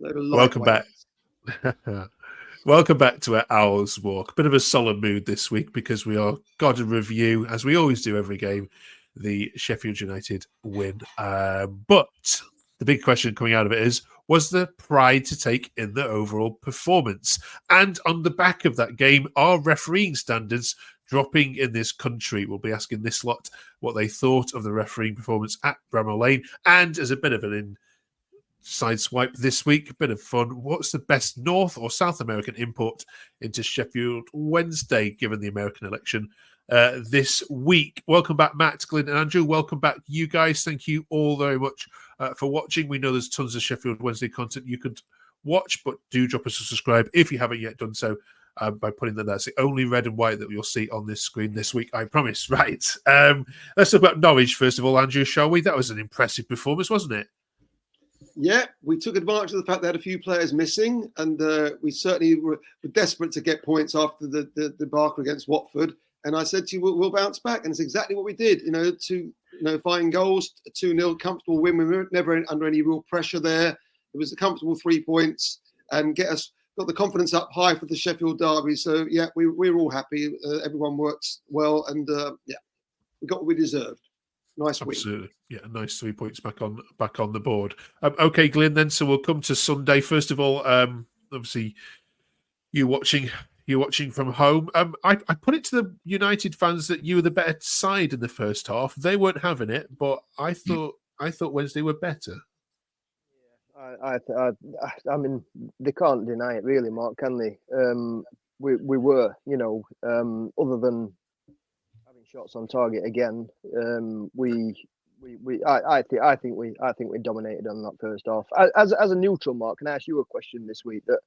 Welcome back. Welcome back to our Owls Walk. Bit of a solemn mood this week because we are got to review, as we always do every game, the Sheffield United win. But the big question coming out of it is, was there pride to take in the overall performance? And on the back of that game, are refereeing standards dropping in this country? We'll be asking this lot what they thought of the refereeing performance at Bramall Lane. And as a bit of an sideswipe this week, a bit of fun, what's the best North or South American import into Sheffield Wednesday, given the American election this week? Welcome back, Matt, Glyn and Andrew. Welcome back, you guys. Thank you all very much for watching. We know there's tons of Sheffield Wednesday content you could watch, but do drop us a subscribe if you haven't yet done so by putting that. That's the only red and white that you'll see on this screen this week, I promise. Right. Let's talk about Norwich first of all, Andrew, shall we? That was an impressive performance, wasn't it? Yeah, we took advantage of the fact they had a few players missing, and we certainly were desperate to get points after the debacle against Watford. And I said to you, we'll bounce back, and it's exactly what we did. Finding goals, 2-0, comfortable win. We were never under any real pressure there. It was a comfortable 3 points, and got the confidence up high for the Sheffield Derby. So yeah, we're all happy. Everyone works well, and we got what we deserved. Nice week. Absolutely. Yeah, nice 3 points back on the board. Okay, Glyn, then. So we'll come to Sunday. First of all, obviously, you're watching from home. I put it to the United fans that you were the better side in the first half. They weren't having it, but I thought Wednesday were better. I mean, they can't deny it, really, Mark, can they? We were, other than shots on target again. I think we dominated on that first half. As a neutral, Mark, can I ask you a question this week that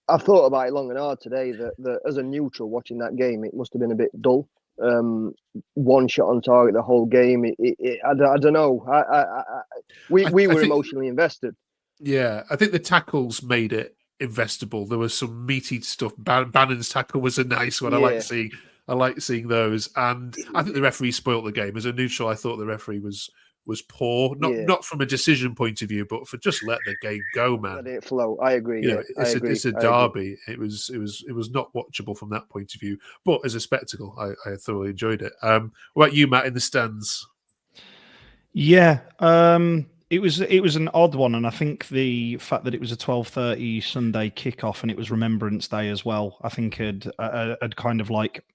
I've thought about it long and hard today? That as a neutral watching that game, it must have been a bit dull. One shot on target the whole game. I don't know. We were emotionally invested. Yeah, I think the tackles made it investable. There was some meaty stuff. Bannon's tackle was a nice one. Yeah. I like seeing those, and I think the referee spoilt the game. As a neutral, I thought the referee was poor, not from a decision point of view, but for just let the game go, man. Let it flow. I agree. It's a derby. It was not watchable from that point of view, but as a spectacle, I thoroughly enjoyed it. What about you, Matt, in the stands? Yeah. It was an odd one, and I think the fact that it was a 12:30 Sunday kickoff and it was Remembrance Day as well, I think had kind of like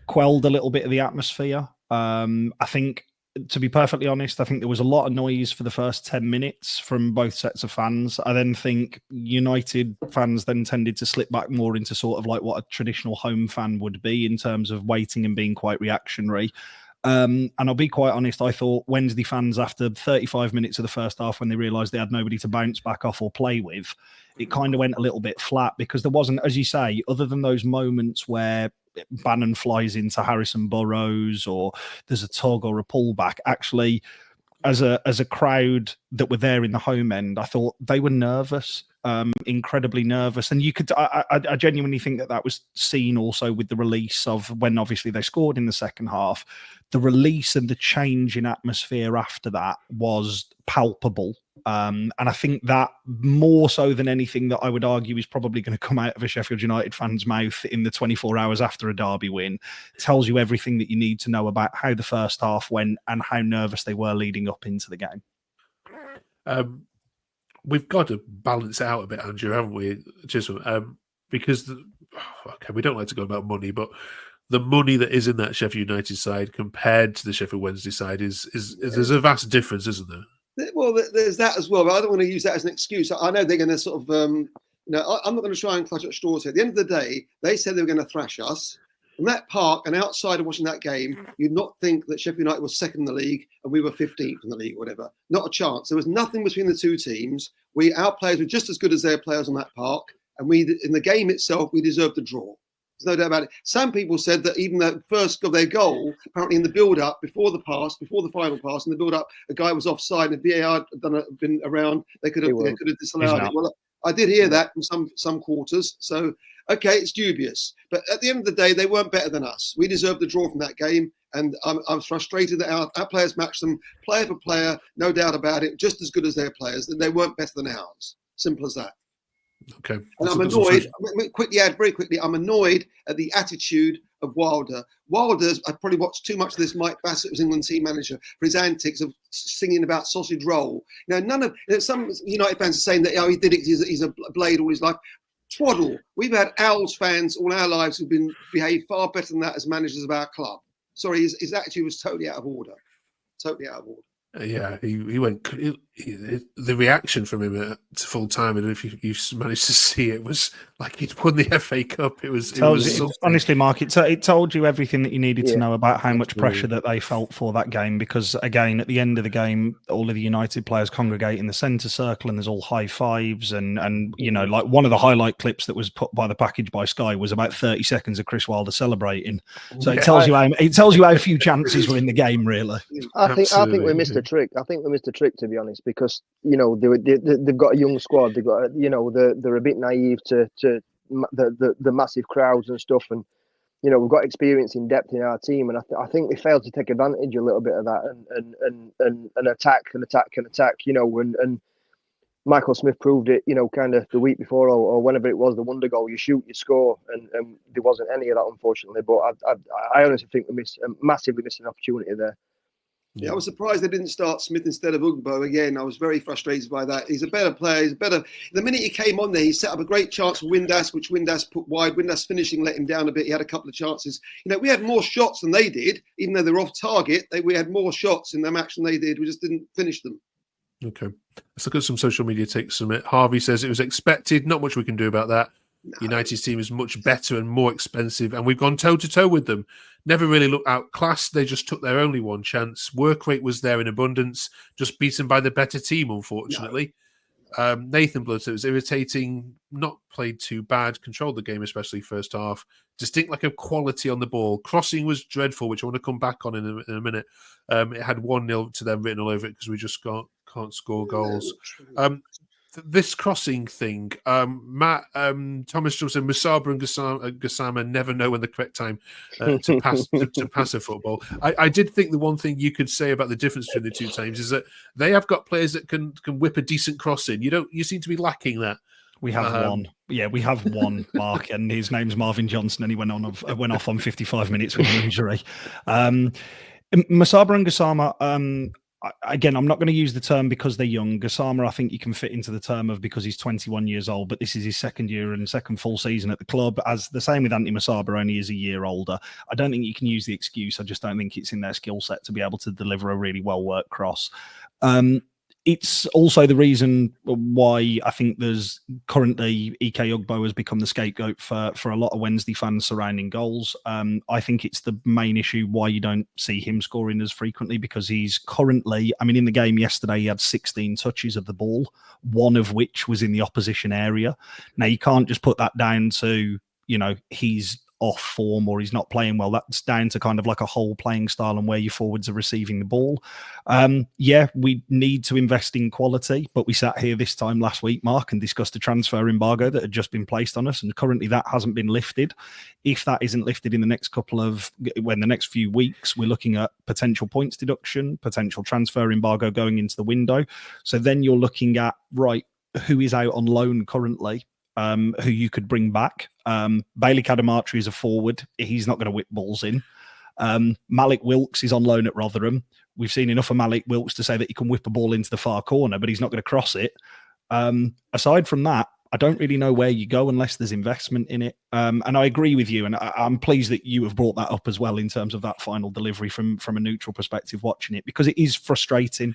quelled a little bit of the atmosphere. I think, to be perfectly honest, I think there was a lot of noise for the first 10 minutes from both sets of fans. I then think United fans then tended to slip back more into sort of like what a traditional home fan would be in terms of waiting and being quite reactionary. And I'll be quite honest, I thought Wednesday fans, after 35 minutes of the first half, when they realised they had nobody to bounce back off or play with, it kind of went a little bit flat because there wasn't, as you say, other than those moments where Bannon flies into Harrison Burrows or there's a tug or a pullback, actually, as a crowd that were there in the home end, I thought they were nervous. Incredibly nervous, and I genuinely think that was seen also with the release of when obviously they scored in the second half. The release and the change in atmosphere after that was palpable, and I think that more so than anything that I would argue is probably going to come out of a Sheffield United fan's mouth in the 24 hours after a derby win tells you everything that you need to know about how the first half went and how nervous they were leading up into the game. We've got to balance it out a bit, Andrew, haven't we, Chisholm? Because, we don't like to go about money, but the money that is in that Sheffield United side compared to the Sheffield Wednesday side is there's a vast difference, isn't there? Well, there's that as well, but I don't want to use that as an excuse. I know they're going to sort of, I'm not going to try and clutch at straws here. At the end of the day, they said they were going to thrash us. From that park and outside of watching that game, you'd not think that Sheffield United was second in the league and we were 15th in the league, or whatever. Not a chance. There was nothing between the two teams. Our players were just as good as their players on that park, and in the game itself, we deserved a draw. There's no doubt about it. Some people said that even the first of their goal, apparently in the build-up, before the final pass, in the build-up, a guy was offside, and VAR had been around. They could have disallowed it. Well, I did hear that from some quarters. So Okay, it's dubious. But at the end of the day, they weren't better than us. We deserved the draw from that game. And I was frustrated that our players matched them player for player, no doubt about it, just as good as their players. That they weren't better than ours. Simple as that. Okay. And I'm annoyed. Very quickly, I'm annoyed at the attitude of Wilder. I probably watched too much of this. Mike Bassett was England team manager for his antics of singing about sausage roll. Some United fans are saying that he did it. He's a blade all his life. Twaddle. We've had Owls fans all our lives who've been behaved far better than that as managers of our club. Sorry, his attitude was totally out of order. Totally out of order. Yeah, he went. The reaction from him at full time, and if you managed to see it, was like he'd won the FA Cup. It was honestly, Mark, it told you everything that you needed to know about how much Absolutely. pressure that they felt for that game. Because again, at the end of the game, all of the United players congregate in the centre circle, and there's all high fives, and like one of the highlight clips that was put by the package by Sky was about 30 seconds of Chris Wilder celebrating. So it tells you how few chances were in the game, really. I think we missed a trick. I think we missed a trick, to be honest, because they've got a young squad. They've got they're a bit naive to the massive crowds and stuff, and we've got experience in depth in our team, and I think we failed to take advantage a little bit of that and attack. And Michael Smith proved it, kind of the week before or whenever it was, the wonder goal. You shoot, you score, and there wasn't any of that, unfortunately. But I honestly think we massively missed an opportunity there. Yeah, I was surprised they didn't start Smith instead of Ugbo again. I was very frustrated by that. He's a better player. The minute he came on there, he set up a great chance for Windass, which Windass put wide. Windass finishing let him down a bit. He had a couple of chances. We had more shots than they did, even though they were off target. We had more shots in the match than they did. We just didn't finish them. Okay. Let's look at some social media takes from it. Harvey says it was expected. Not much we can do about that. No. United's team is much better and more expensive, and we've gone toe-to-toe with them. Never really looked outclassed. They just took their only one chance. Work rate was there in abundance, just beaten by the better team, unfortunately. No. Nathan Blood said it was irritating, not played too bad, controlled the game, especially first half. Distinct lack of quality on the ball. Crossing was dreadful, which I want to come back on in a minute. It had 1-0 to them written all over it because we just can't score goals. This crossing thing, Matt Thomas Johnson, Musaba and Gassama never know when the correct time to pass to pass a football. I did think the one thing you could say about the difference between the two teams is that they have got players that can whip a decent cross in. You seem to be lacking that. We have one. Yeah, we have one, Mark, and his name's Marvin Johnson, and he went off on 55 minutes with an injury. Musaba and Gassama. Again, I'm not going to use the term because they're young. Gassama, I think you can fit into the term of because he's 21 years old, but this is his second year and second full season at the club. As the same with Anthony Musaba, only is a year older. I don't think you can use the excuse. I just don't think it's in their skill set to be able to deliver a really well-worked cross. It's also the reason why I think there's currently Ike Ugbo has become the scapegoat for a lot of Wednesday fans surrounding goals. I think it's the main issue why you don't see him scoring as frequently, because he's currently, in the game yesterday, he had 16 touches of the ball, one of which was in the opposition area. Now, you can't just put that down to, he's off form or he's not playing well. That's down to kind of like a whole playing style and where your forwards are receiving the ball. We need to invest in quality, but we sat here this time last week, Mark, and discussed a transfer embargo that had just been placed on us, and currently that hasn't been lifted. If that isn't lifted in the next few weeks, we're looking at potential points deduction, potential transfer embargo going into the window. So then you're looking at, right, who is out on loan currently, who you could bring back. Bailey Cadamartri is a forward. He's not going to whip balls in. Malik Wilkes is on loan at Rotherham. We've seen enough of Malik Wilkes to say that he can whip a ball into the far corner, but he's not going to cross it. Aside from that, I don't really know where you go unless there's investment in it. And I agree with you, and I'm pleased that you have brought that up as well in terms of that final delivery from a neutral perspective watching it, because it is frustrating.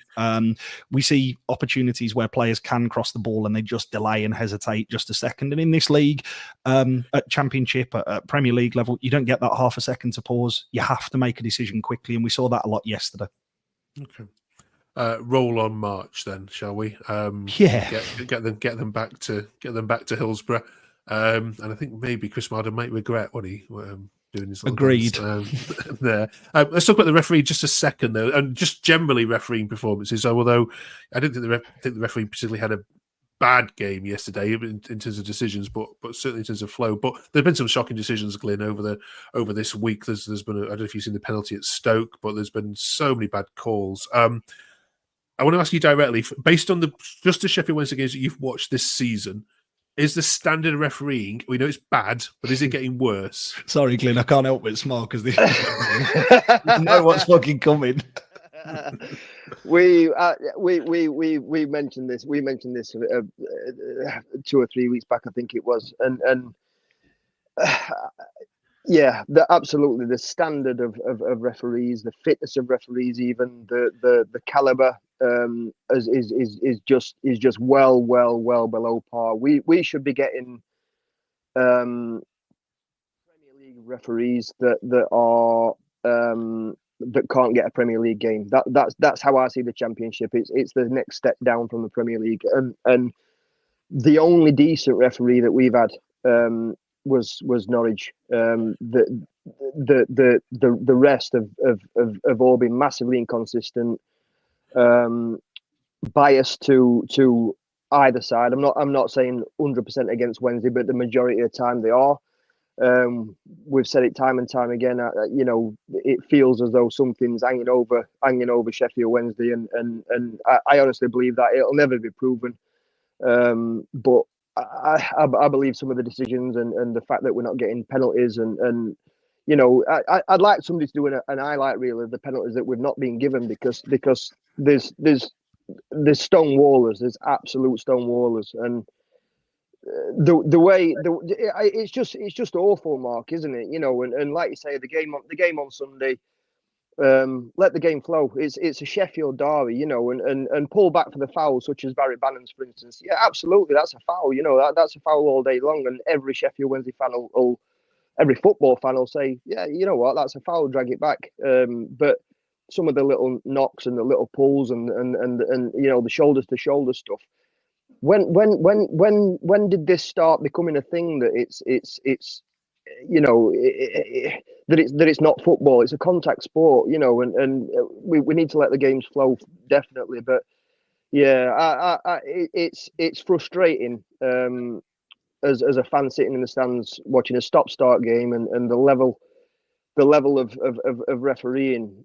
We see opportunities where players can cross the ball and they just delay and hesitate just a second. And in this league, at Championship, at Premier League level, you don't get that half a second to pause. You have to make a decision quickly, and we saw that a lot yesterday. Okay. Roll on March then, shall we? Get them back to Hillsborough, and I think maybe Chris Marden might regret what he doing his agreed there. Let's talk about the referee just a second though, and just generally refereeing performances. Although I didn't think the referee particularly had a bad game yesterday in terms of decisions, but certainly in terms of flow. But there've been some shocking decisions, Glyn, over this week. There's been I don't know if you've seen the penalty at Stoke, but there's been so many bad calls. I want to ask you directly, based on just the Sheffield Wednesday games that you've watched this season, is the standard of refereeing, we know it's bad, but is it getting worse? Sorry, Glyn, I can't help but smile because you know what's fucking coming. We mentioned this. We mentioned this 2 or 3 weeks back, I think it was, and yeah, absolutely the standard of referees, the fitness of referees, even the caliber is just well below par. We should be getting Premier League referees that are that can't get a Premier League game. That's how I see the Championship. It's the next step down from the Premier League, and the only decent referee that we've had was Norwich. The rest have all been massively inconsistent, biased to either side. I'm not saying 100% against Wednesday, but the majority of the time they are. We've said it time and time again. It feels as though something's hanging over Sheffield Wednesday, and I honestly believe that it'll never be proven. But I believe some of the decisions and the fact that we're not getting penalties and I'd like somebody to do an highlight reel of the penalties that we've not been given, because there's stonewallers, there's absolute stonewallers, and the way it's just awful, Mark, isn't it? And like you say, the game on Sunday, let the game flow. It's a Sheffield Derby, and pull back for the fouls, such as Barry Bannon's, for instance. Yeah, absolutely, that's a foul. That's a foul all day long, and every Sheffield Wednesday fan every football fan will say, yeah, you know what, that's a foul, drag it back. But some of the little knocks and the little pulls and the shoulders to shoulder stuff. When did this start becoming a thing that that it's not football, it's a contact sport, and we need to let the games flow, definitely. But yeah, it's frustrating as a fan sitting in the stands watching a stop-start game, and the level of refereeing.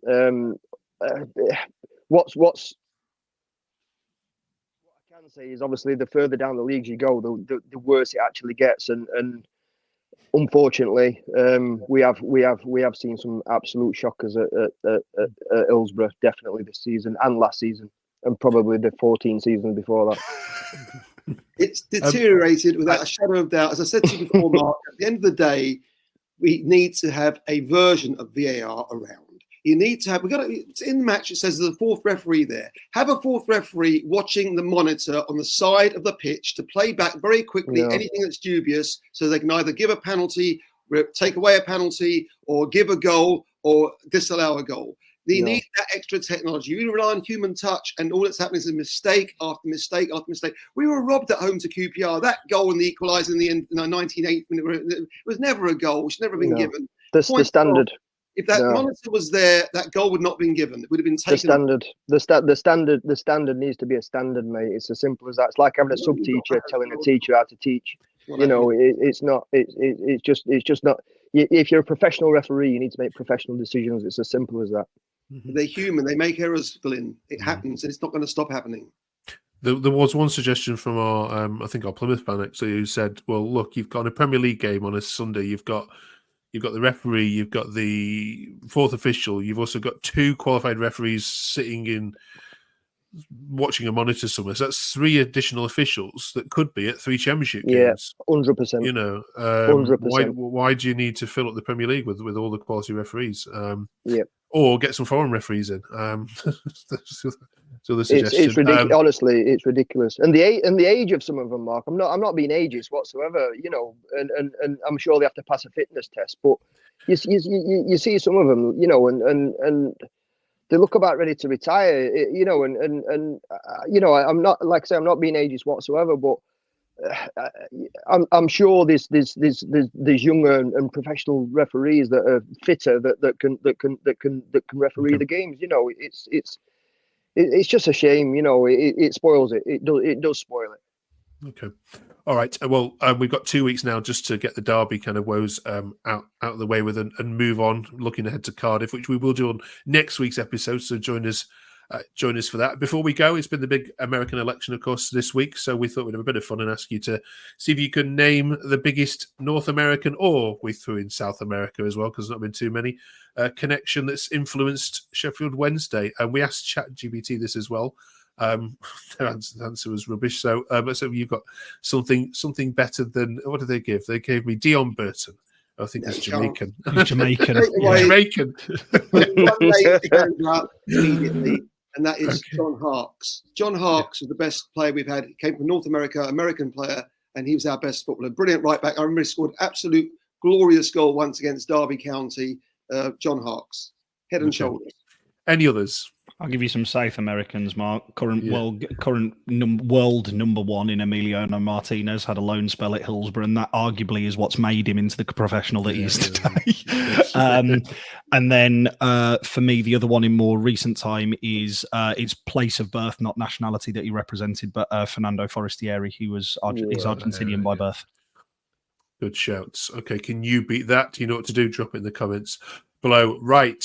What I can say is, obviously, the further down the leagues you go, the worse it actually gets, and unfortunately, we have seen some absolute shockers at Hillsborough, definitely this season and last season, and probably the 14 seasons before that. It's deteriorated without a shadow of doubt. As I said to you before, Mark, at the end of the day, we need to have a version of VAR around. You need to have, it's in the match, it says there's a fourth referee there. Have a fourth referee watching the monitor on the side of the pitch to play back very quickly anything that's dubious, so they can either give a penalty, take away a penalty, or give a goal, or disallow a goal. You need that extra technology. You rely on human touch, and all that's happening is mistake after mistake after mistake. We were robbed at home to QPR. That goal in the equaliser in the end, in the 98th minute, it was never a goal. It should never have been given. The standard. If that monitor was there, that goal would not have been given. It would have been taken. The standard needs to be a standard, mate. It's as simple as that. It's like having a sub teacher telling a teacher how to teach. It's not. It's just not. If you're a professional referee, you need to make professional decisions. It's as simple as that. They're human. They make errors, Glyn. It happens, and it's not going to stop happening. There was one suggestion from our, I think our Plymouth fan actually, who said, "Well, look, you've got a Premier League game on a Sunday. You've got the referee, you've got the fourth official, you've also got two qualified referees sitting in watching a monitor somewhere. So that's three additional officials that could be at three Championship games. 100%. 100%. Why do you need to fill up the Premier League with all the quality referees? Or get some foreign referees in. So the suggestion. It's ridiculous. Honestly, it's ridiculous. And the age of some of them, Mark. I'm not being ageist whatsoever. And I'm sure they have to pass a fitness test. But you see some of them, and they look about ready to retire. I'm not, like I say, I'm not being ageist whatsoever. But I'm sure there's younger and professional referees that are fitter that can referee the games. It's just a shame. It spoils it. It does spoil it. Okay. All right. Well, we've got 2 weeks now just to get the Derby kind of woes out of the way with and move on, looking ahead to Cardiff, which we will do on next week's episode. So join us for that. Before we go, it's been the big American election, of course, this week. So we thought we'd have a bit of fun and ask you to see if you can name the biggest North American, or we threw in South America as well, because there's not been too many, connection that's influenced Sheffield Wednesday. And we asked ChatGPT this as well. The answer was rubbish. So you've got something better than, what did they give? They gave me Dion Burton. I think it's Jamaican. Jamaican. Jamaican. One name stands up immediately, and that is John Harkes. John Harkes was the best player we've had. He came from North America, American player, and he was our best footballer. Brilliant right back. I remember he scored absolute glorious goal once against Derby County. John Harkes, head and shoulders. Any others? I'll give you some South Americans, Mark. Current world number one in Emiliano Martinez had a loan spell at Hillsborough, and that arguably is what's made him into the professional that he is today. And then for me, the other one in more recent time is his place of birth, not nationality that he represented, but Fernando Forestieri, who was he's Argentinian by birth. Good shouts. Okay, can you beat that? Do you know what to do? Drop it in the comments below. Right.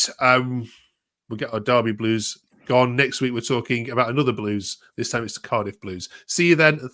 We'll get our Derby Blues gone. Next week, we're talking about another Blues. This time it's the Cardiff Blues. See you then.